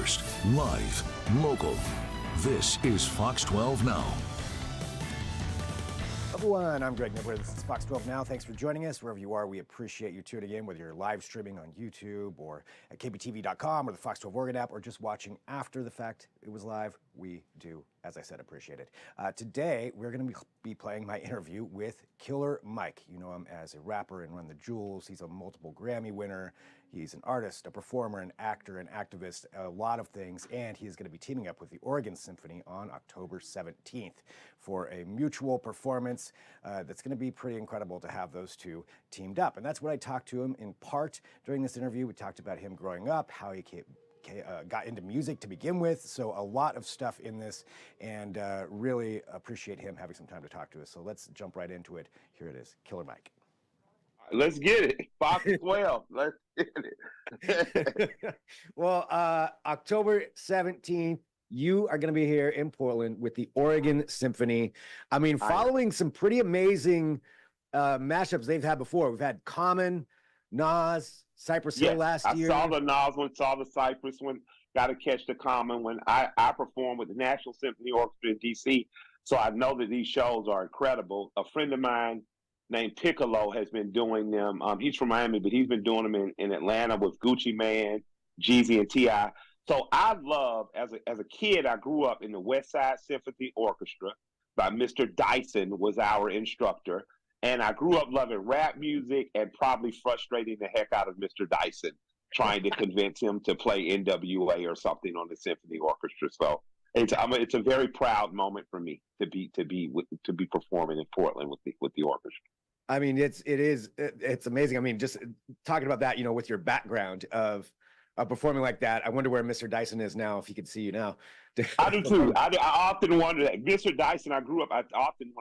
first, live, local. This is Fox 12 Now. Everyone, I'm Greg Nibbler. This is Fox 12 Now. Thanks for joining us. Wherever you are, we appreciate you tuning in, whether you're live streaming on YouTube or at KPTV.com or the Fox 12 Oregon app or just watching after the fact it was live. We do, as I said, appreciate it. Today, we're going to be playing my interview with Killer Mike. You know him as a rapper and Run the Jewels. He's a multiple-Grammy winner. He's an artist, a performer, an actor, an activist, a lot of things, and he is going to be teaming up with the Oregon Symphony on October 17th for a mutual performance that's going to be pretty incredible to have those two teamed up. And that's what I talked to him in part during this interview. We talked about him growing up, how he got into music to begin with, so a lot of stuff in this, and really appreciate him having some time to talk to us. So let's jump right into it. Here it is, Killer Mike. Let's get it. Fox 12. Let's get it. Well, October 17th, you are going to be here in Portland with the Oregon Symphony. I mean, following some pretty amazing mashups they've had before. We've had Common, Nas, Cypress Hill last year. I saw the Nas one, saw the Cypress one, got to catch the Common one. I performed with the National Symphony Orchestra in D.C., so I know that these shows are incredible. A friend of mine named Piccolo has been doing them. He's from Miami, but he's been doing them in Atlanta with Gucci Mane, Jeezy, and T.I. So I love, as a kid, I grew up in the West Side Symphony Orchestra by Mr. Dyson was our instructor. And I grew up loving rap music and probably frustrating the heck out of Mr. Dyson, trying to convince him to play NWA or something on the symphony orchestra. So it's a very proud moment for me to be performing in Portland with the orchestra. I mean, it's amazing. I mean, just talking about that, you know, with your background of performing like that, I wonder where Mr. Dyson is now, if he could see you now. I do too. I often wonder that. Mr. Dyson, I grew up, when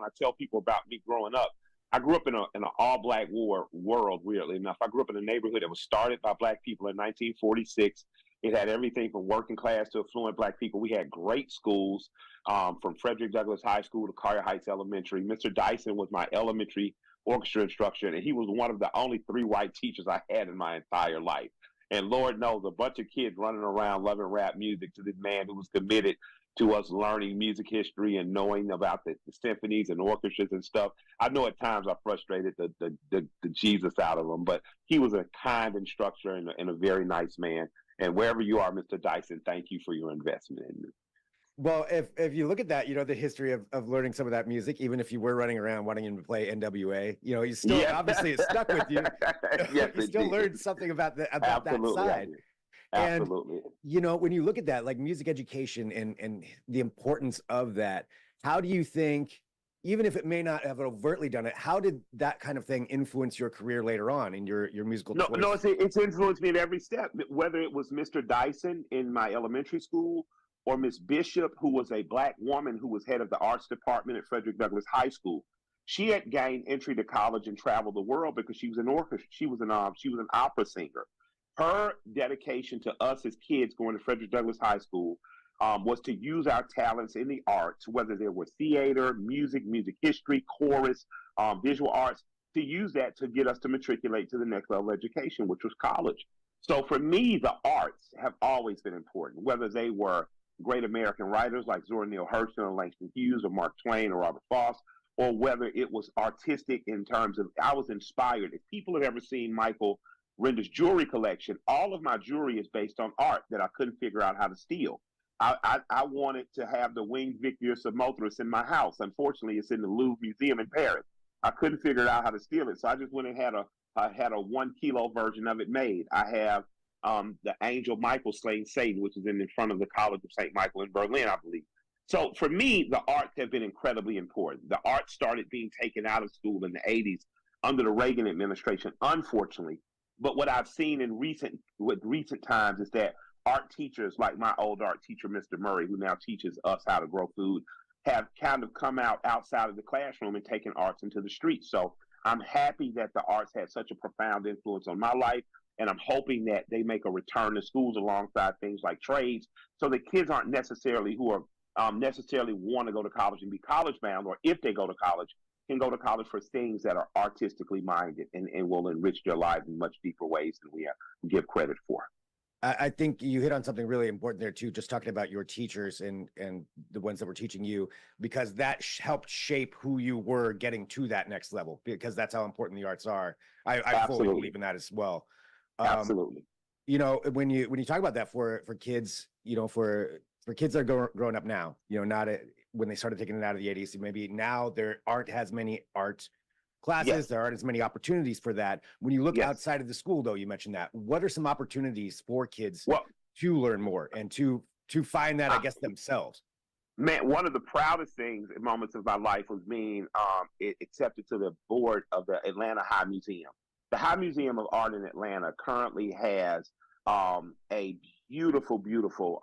I tell people about me growing up, I grew up in an all-black world, weirdly enough. I grew up in a neighborhood that was started by black people in 1946. It had everything from working class to affluent black people. We had great schools, from Frederick Douglass High School to Collier Heights Elementary. Mr. Dyson was my elementary orchestra instructor, and he was one of the only 3 white teachers I had in my entire life. And Lord knows, a bunch of kids running around loving rap music to this man who was committed to us learning music history and knowing about the symphonies and orchestras and stuff. I know at times I frustrated the Jesus out of him, but he was a kind instructor and a very nice man. And wherever you are, Mr. Dyson, thank you for your investment in me. Well, if you look at that, you know, the history of learning some of that music, even if you were running around wanting him to play NWA, you know, you still obviously it's stuck with you. Yes, you still learned something about that side. Absolutely. And, you know, when you look at that, like music education and the importance of that, how do you think, even if it may not have overtly done it, how did that kind of thing influence your career later on in your musical choices? No, it's influenced me at every step, whether it was Mr. Dyson in my elementary school or Miss Bishop, who was a black woman who was head of the arts department at Frederick Douglass High School. She had gained entry to college and traveled the world because she was an orchestra. She was an opera singer. Her dedication to us as kids going to Frederick Douglass High School was to use our talents in the arts, whether they were theater, music history, chorus, visual arts, to use that to get us to matriculate to the next level of education, which was college. So for me, the arts have always been important, whether they were great American writers like Zora Neale Hurston or Langston Hughes or Mark Twain or Robert Frost, or whether it was artistic in terms of, I was inspired. If people have ever seen Michael Render's jewelry collection, all of my jewelry is based on art that I couldn't figure out how to steal. I wanted to have the winged Victorious of Mothras in my house. Unfortunately, it's in the Louvre Museum in Paris. I couldn't figure out how to steal it, so I just went and had a 1 kilo version of it made. I have the Angel Michael slaying Satan, which is in front of the College of St. Michael in Berlin, I believe. So for me, the arts have been incredibly important. The arts started being taken out of school in the 80s under the Reagan administration, unfortunately. But what I've seen in recent times is that art teachers, like my old art teacher, Mr. Murray, who now teaches us how to grow food, have kind of come outside of the classroom and taken arts into the streets. So I'm happy that the arts had such a profound influence on my life, and I'm hoping that they make a return to schools alongside things like trades, so that kids aren't necessarily necessarily want to go to college and be college bound, or if they go to college, can go to college for things that are artistically minded and will enrich their lives in much deeper ways than we give credit for. I think you hit on something really important there too, just talking about your teachers and the ones that were teaching you, because that helped shape who you were getting to that next level, because that's how important the arts are. I fully believe in that as well. Absolutely. You know, when you talk about that for kids, you know, for kids that are growing up now, you know, not when they started taking it out of the 80s, maybe now there aren't as many art classes, Yes. there aren't as many opportunities for that. When you look Yes. outside of the school, though, you mentioned that. What are some opportunities for kids Well, to learn more and to find that, I guess, themselves? man, one of the proudest things in moments of my life was being accepted to the board of the Atlanta High Museum. The High Museum of Art in Atlanta currently has a beautiful, beautiful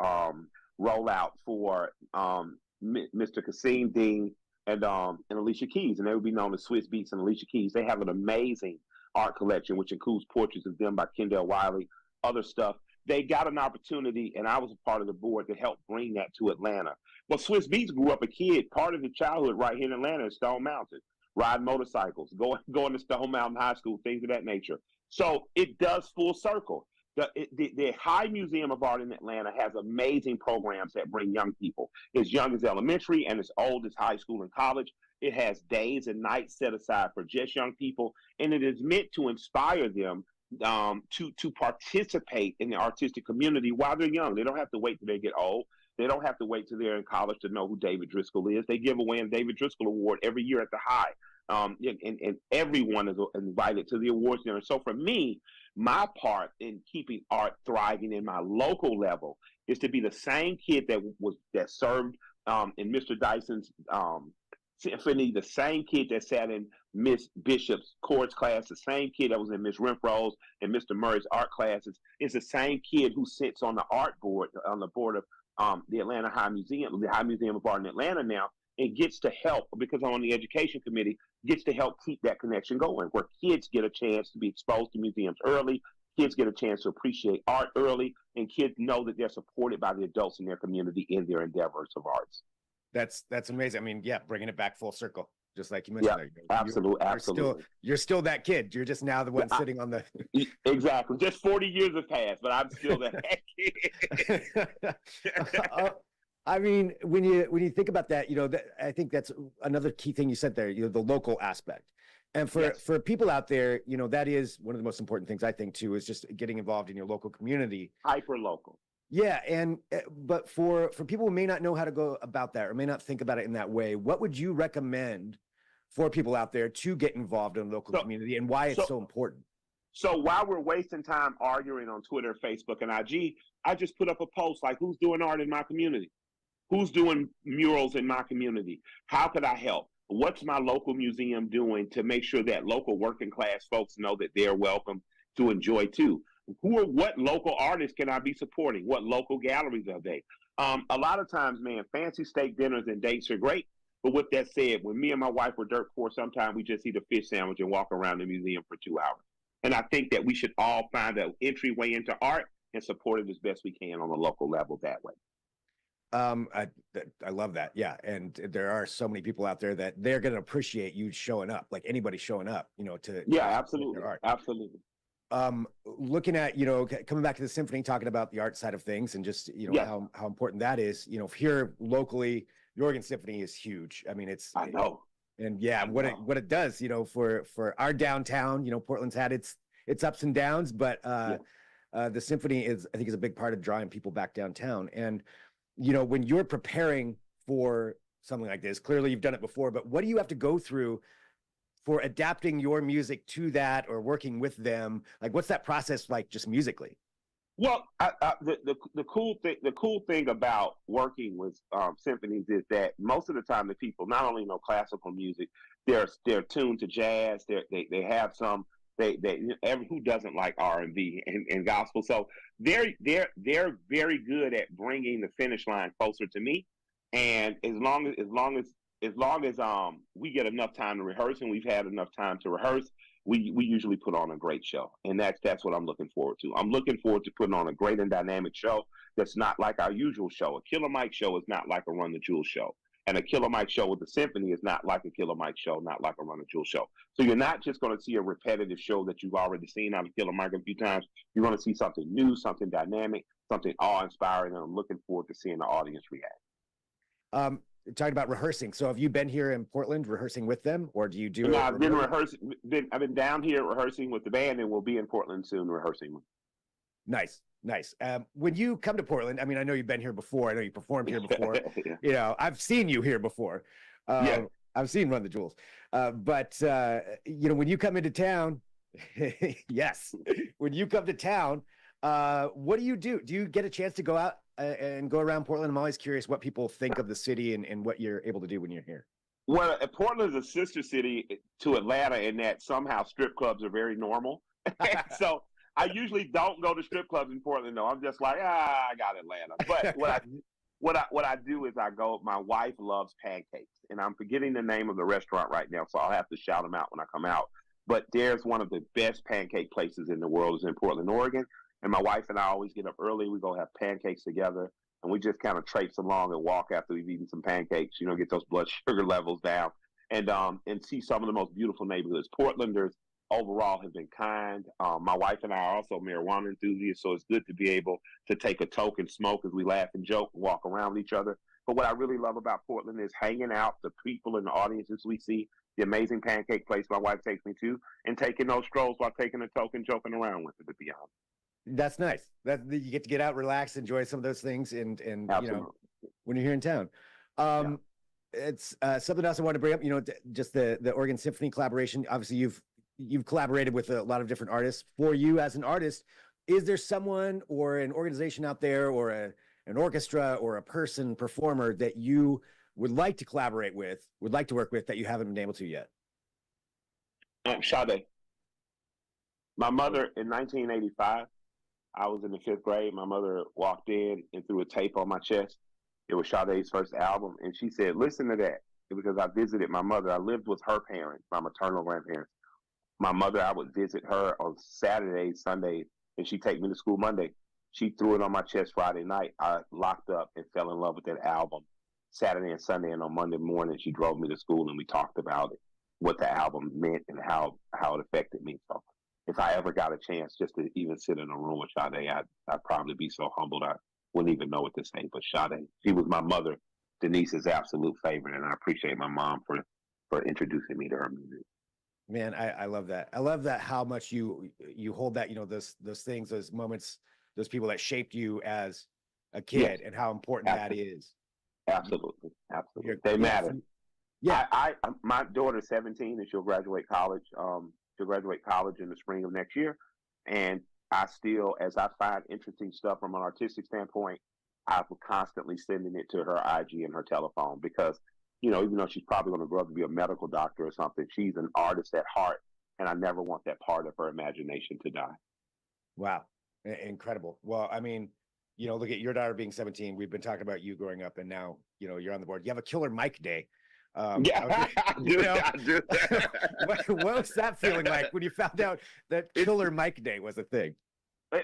rollout for Mr. Kasim Dean and Alicia Keys, and they would be known as Swiss Beats and Alicia Keys. They have an amazing art collection, which includes portraits of them by Kendall Wiley, other stuff. They got an opportunity, and I was a part of the board to help bring that to Atlanta. Well, Swiss Beats grew up a kid, part of his childhood right here in Atlanta in Stone Mountain, riding motorcycles, going to Stone Mountain High School, things of that nature. So it does full circle. The High Museum of Art in Atlanta has amazing programs that bring young people, as young as elementary and as old as high school and college. It has days and nights set aside for just young people, and it is meant to inspire them to participate in the artistic community while they're young. They don't have to wait till they get old. They don't have to wait till they're in college to know who David Driscoll is. They give away a David Driscoll Award every year at the High. And everyone is invited to the awards dinner. So for me, my part in keeping art thriving in my local level is to be the same kid that served in Mr. Dyson's symphony, the same kid that sat in Miss Bishop's chords class, the same kid that was in Miss Renfro's and Mr. Murray's art classes. It's the same kid who sits on the art board, on the board of the Atlanta High Museum, the High Museum of Art in Atlanta now, and gets to help, because I'm on the education committee, gets to help keep that connection going, where kids get a chance to be exposed to museums early, kids get a chance to appreciate art early, and kids know that they're supported by the adults in their community in their endeavors of arts. That's amazing. I mean, yeah, bringing it back full circle, just like you mentioned. Yeah, absolutely. You're still that kid. You're just now the one sitting on the. Exactly. Just 40 years have passed, but I'm still that kid. I mean, when you think about that, you know, I think that's another key thing you said there. You know, the local aspect, and for people out there, you know, that is one of the most important things, I think, too, is just getting involved in your local community. Hyper local. Yeah, but for people who may not know how to go about that or may not think about it in that way, what would you recommend for people out there to get involved in the local community, and why it's so important? So while we're wasting time arguing on Twitter, Facebook, and IG, I just put up a post like, who's doing art in my community? Who's doing murals in my community? How could I help? What's my local museum doing to make sure that local working class folks know that they're welcome to enjoy too? What local artists can I be supporting? What local galleries are they? A lot of times, man, fancy steak dinners and dates are great. But with that said, when me and my wife were dirt poor, sometimes we just eat a fish sandwich and walk around the museum for 2 hours. And I think that we should all find an entryway into art and support it as best we can on a local level that way. I love that. Yeah. And there are so many people out there that they're going to appreciate you showing up, like anybody showing up, you know, absolutely. Absolutely. Looking at, you know, coming back to the symphony, talking about the art side of things and just, you know, how important that is, you know, here locally, the Oregon Symphony is huge. I mean, I know. And yeah, what it does, you know, for our downtown, you know, Portland's had its ups and downs, but the symphony I think is a big part of drawing people back downtown. And, you know, when you're preparing for something like this, clearly you've done it before, but what do you have to go through for adapting your music to that or working with them? Like, what's that process like just musically? Well, the cool thing about working with symphonies is that most of the time the people not only know classical music, they're tuned to jazz. They have some. Who doesn't like R&B and gospel? So they're very good at bringing the finish line closer to me. And as long as we get enough time to rehearse, and we've had enough time to rehearse, we usually put on a great show. And that's what I'm looking forward to. I'm looking forward to putting on a great and dynamic show that's not like our usual show. A Killer Mike show is not like a Run the Jewels show. And a Killer Mike show with the symphony is not like a Killer Mike show, not like a Run the Jewel show. So you're not just going to see a repetitive show that you've already seen out of Killer Mike a few times. You're going to see something new, something dynamic, something awe-inspiring, and I'm looking forward to seeing the audience react. Talking about rehearsing. So have you been here in Portland rehearsing with them, or do you do No, it? I've been rehearsing. I've been down here rehearsing with the band, and we'll be in Portland soon rehearsing. Nice. When you come to Portland, I mean, I know you've been here before. I know you performed here before. Yeah. You know, I've seen you here before. Yeah. I've seen Run the Jewels. But you know, when you come into town, yes, when you come to town, what do you do? Do you get a chance to go out and go around Portland? I'm always curious what people think of the city and what you're able to do when you're here. Well, Portland is a sister city to Atlanta in that somehow strip clubs are very normal. So I usually don't go to strip clubs in Portland, though. I'm just like, I got Atlanta. But what I do is I go. My wife loves pancakes, and I'm forgetting the name of the restaurant right now, so I'll have to shout them out when I come out. But there's one of the best pancake places in the world is in Portland, Oregon. And my wife and I always get up early. We go have pancakes together, and we just kind of traipse along and walk after we've eaten some pancakes, you know, get those blood sugar levels down, and see some of the most beautiful neighborhoods. Portlanders overall have been kind. My wife and I are also marijuana enthusiasts, so it's good to be able to take a toke and smoke as we laugh and joke and walk around with each other. But what I really love about Portland is hanging out, the people and the audiences we see, the amazing pancake place my wife takes me to, and taking those strolls while taking a toke and joking around with it, to be honest. That's nice. That you get to get out, relax, enjoy some of those things, and you know, when you're here in town. It's something else I wanted to bring up. You know, just the Oregon Symphony collaboration. Obviously, you've collaborated with a lot of different artists. For you as an artist, is there someone or an organization out there, or an orchestra, or a person performer that you would like to collaborate with, would like to work with, that you haven't been able to yet? Sade. My mother in 1985. I was in the 5th grade. My mother walked in and threw a tape on my chest. It was Sade's first album. And she said, listen to that. Because I visited my mother. I lived with her parents, my maternal grandparents. My mother, I would visit her on Saturdays, Sundays, and she'd take me to school Monday. She threw it on my chest Friday night. I locked up and fell in love with that album Saturday and Sunday. And on Monday morning, she drove me to school and we talked about it, what the album meant and how it affected me. So if I ever got a chance just to even sit in a room with Sade, I'd probably be so humbled I wouldn't even know what to say. But Sade, she was my mother, Denise's absolute favorite, and I appreciate my mom for introducing me to her music. Man, I love that. I love that how much you hold that, you know, those things, those moments, those people that shaped you as a kid, Yes. And how important that is. Absolutely. They matter. Yeah. My daughter's 17 and she'll graduate college. She'll graduate college in the spring of next year. And I still, as I find interesting stuff from an artistic standpoint, I'm constantly sending it to her IG and her telephone because, you know, even though she's probably going to grow up to be a medical doctor or something, she's an artist at heart. And I never want that part of her imagination to die. Wow. Incredible. Well, I mean, you know, look at your daughter being 17. We've been talking about you growing up, and now, you know, you're on the board. You have a Killer Mike Day. Yeah, I do. What was that feeling like when you found out that Killer Mike Day was a thing?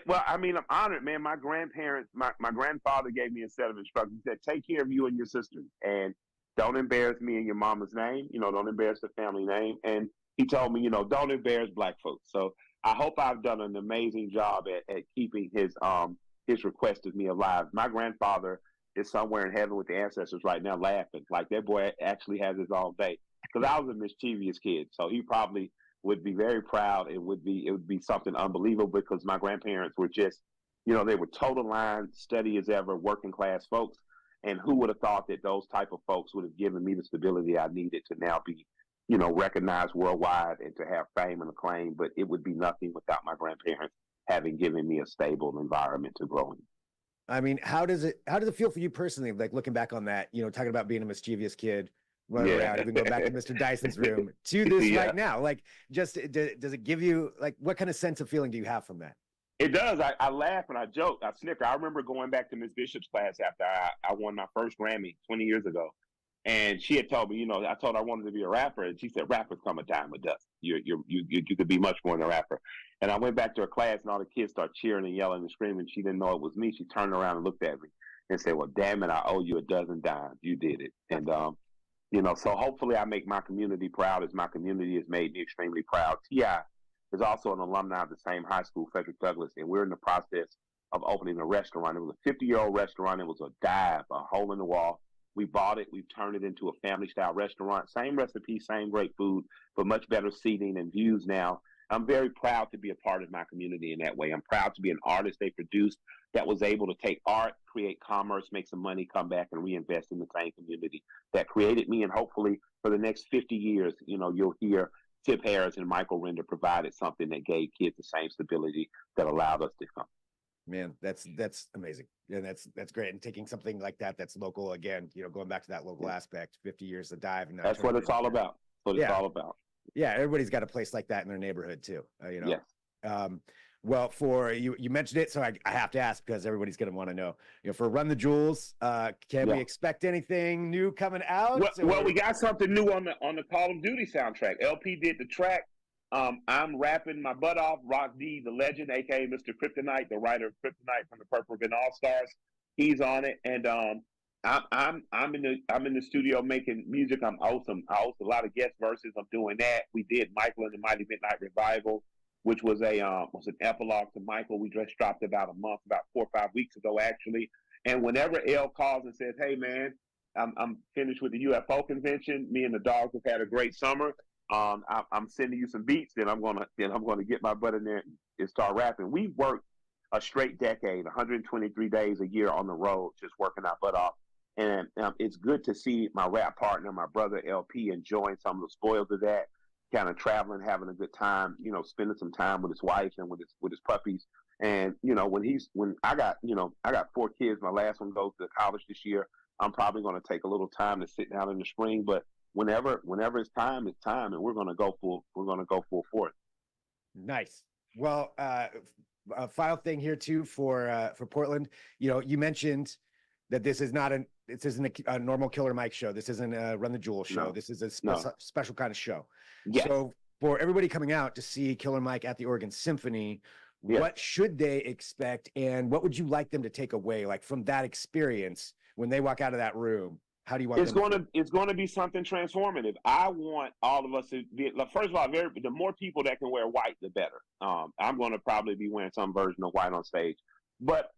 Well, I mean, I'm honored, man. My grandparents, my grandfather gave me a set of instructions. He said, take care of you and your sisters, and don't embarrass me and your mama's name. You know, don't embarrass the family name. And he told me, you know, don't embarrass Black folks. So I hope I've done an amazing job at keeping his request of me alive. My grandfather is somewhere in heaven with the ancestors right now laughing. Like, that boy actually has his own day. Because I was a mischievous kid. So he probably would be very proud. It would be something unbelievable because my grandparents were just, you know, they were total line, steady as ever, working class folks. And who would have thought that those type of folks would have given me the stability I needed to now be, you know, recognized worldwide and to have fame and acclaim. But it would be nothing without my grandparents having given me a stable environment to grow in. I mean, how does it feel for you personally? Like, looking back on that, you know, talking about being a mischievous kid, running around, even going back to Mr. Dyson's room to this right now. Like, just does it give you, like, what kind of sense of feeling do you have from that? It does. I laugh and I joke. I snicker. I remember going back to Miss Bishop's class after I won my first Grammy 20 years ago. And she had told me, you know, I told her I wanted to be a rapper. And she said, rappers come a dime a dozen. You could be much more than a rapper. And I went back to her class and all the kids started cheering and yelling and screaming. She didn't know it was me. She turned around and looked at me. and say, well, damn it, I owe you a dozen dimes. You did it. And, so hopefully I make my community proud as my community has made me extremely proud. T.I. is also an alumni of the same high school, Frederick Douglass, and we're in the process of opening a restaurant. It was a 50-year-old restaurant. It was a dive, a hole in the wall. We bought it. We've turned it into a family-style restaurant. Same recipe, same great food, but much better seating and views now. I'm very proud to be a part of my community in that way. I'm proud to be an artist they produced that was able to take art, create commerce, make some money, come back and reinvest in the same community that created me. And hopefully for the next 50 years, you'll hear Tip Harris and Michael Render provided something that gave kids the same stability that allowed us to come. Man, that's amazing. Yeah, that's great. And taking something like that's local again, going back to that local aspect, 50 years to dive. And that's what it's all about. What it's all about. Yeah, everybody's got a place like that in their neighborhood too. Yes. Well, for you mentioned it, so I have to ask because everybody's going to want to know. For Run the Jewels, can we expect anything new coming out? Well, we got something new on the Call of Duty soundtrack. LP did the track. I'm rapping my butt off. Rock D, the legend, aka Mr. Kryptonite, the writer of Kryptonite from the Purple Ribbon All Stars. He's on it, and I'm in the studio making music. I host a lot of guest verses. I'm doing that. We did Michael and the Mighty Midnight Revival, which was an epilogue to Michael. We just dropped about 4 or 5 weeks ago, actually. And whenever L calls and says, "Hey man, I'm finished with the UFO convention. Me and the dogs have had a great summer. I'm sending you some beats. Then I'm gonna get my butt in there and start rapping." We worked a straight decade, 123 days a year on the road, just working our butt off. And it's good to see my rap partner, my brother LP, enjoying some of the spoils of that, kind of traveling, having a good time, spending some time with his wife and with his puppies. And when I got 4 kids, my last one goes to college this year. I'm probably going to take a little time to sit down in the spring, but whenever it's time, and we're going to go full force. Nice. Well, final thing here too for Portland. You mentioned that this isn't a normal Killer Mike show. This isn't a Run the Jewels show. No. This is a special kind of show. Yes. So for everybody coming out to see Killer Mike at the Oregon Symphony, what should they expect, and what would you like them to take away, like from that experience when they walk out of that room? How do you want it's going to be something transformative. I want all of us to be, first of all, the more people that can wear white, the better. I'm going to probably be wearing some version of white on stage. But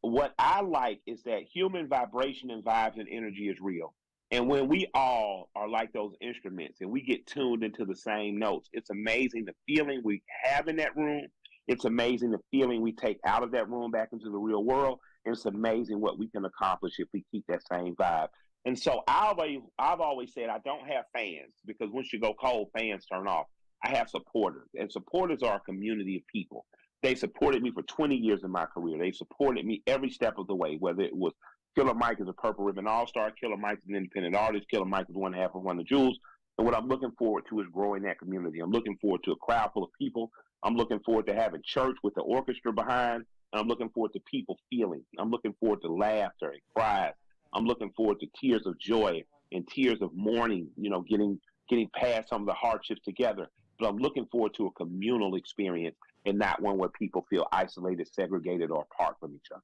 what I like is that human vibration and vibes and energy is real. And when we all are like those instruments and we get tuned into the same notes, it's amazing the feeling we have in that room. It's amazing the feeling we take out of that room back into the real world. And it's amazing what we can accomplish if we keep that same vibe. And so I've always said I don't have fans, because once you go cold, fans turn off. I have supporters, and supporters are a community of people. They supported me for 20 years in my career. They supported me every step of the way, whether it was Killer Mike is a Purple Ribbon All-Star, Killer Mike is an independent artist, Killer Mike is one half of Run the Jewels. And what I'm looking forward to is growing that community. I'm looking forward to a crowd full of people. I'm looking forward to having church with the orchestra behind. And I'm looking forward to people feeling. I'm looking forward to laughter and cries. I'm looking forward to tears of joy and tears of mourning, getting past some of the hardships together. But I'm looking forward to a communal experience and not one where people feel isolated, segregated, or apart from each other.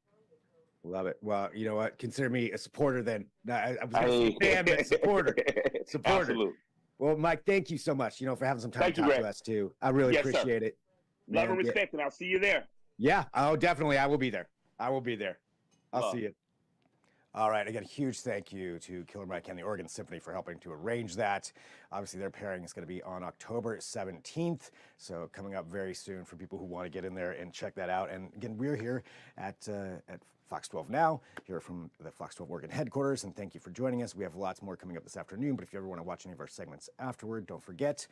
Love it. Well, you know what? Consider me a supporter then. I was going to say fan, but supporter. Absolutely. Well, Mike, thank you so much, for having some time to talk to us too. I really appreciate it. Love and respect, and I'll see you there. Yeah. Oh, definitely. I will be there. I'll see you. All right. Again, huge thank you to Killer Mike and the Oregon Symphony for helping to arrange that. Obviously, their pairing is going to be on October 17th. So coming up very soon for people who want to get in there and check that out. And again, we're here at Fox 12 Now, here from the Fox 12 Oregon headquarters. And thank you for joining us. We have lots more coming up this afternoon. But if you ever want to watch any of our segments afterward, don't forget,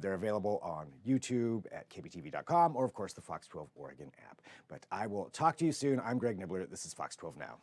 they're available on YouTube at KPTV.com or, of course, the Fox 12 Oregon app. But I will talk to you soon. I'm Greg Nibbler. This is Fox 12 Now.